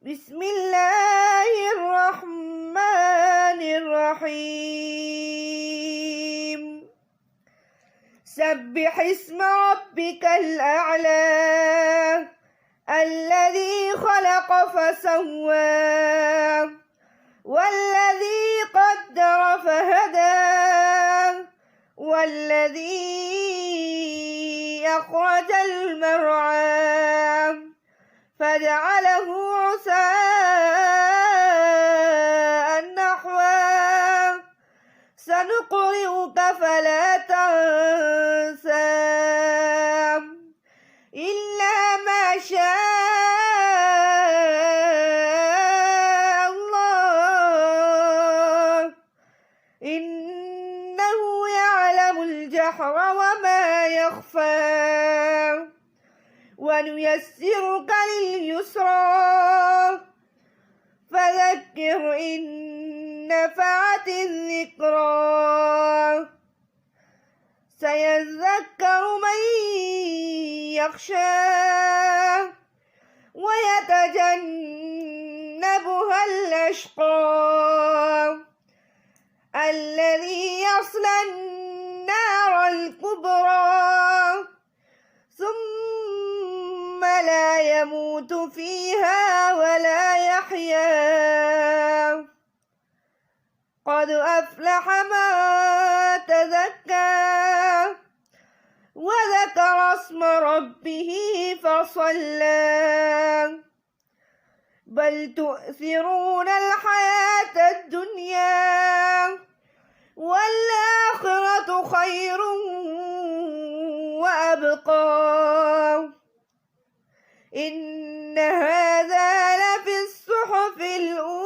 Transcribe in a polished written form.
بسم الله الرحمن الرحيم سبح اسم ربك الأعلى الذي خلق فسوى والذي قدر فهدى والذي أخرج المرعى فجعله غثاء نحوا سنقرئك فلا تنسى إلا ما شاء الله إنه يعلم الجهر وما يخفى ونيسرك لليسرى فذكر إن نفعت الذكرى سيذكر من يخشى ويتجنبها الأشقى الذي يصلى النار الكبرى ثم لا يموت فيها ولا يحيا قد أفلح من تزكى وذكر اسم ربه فصلى بل تؤثرون الحياة الدنيا والآخرة خير وأبقى إن هذا لفي الصحف الأولى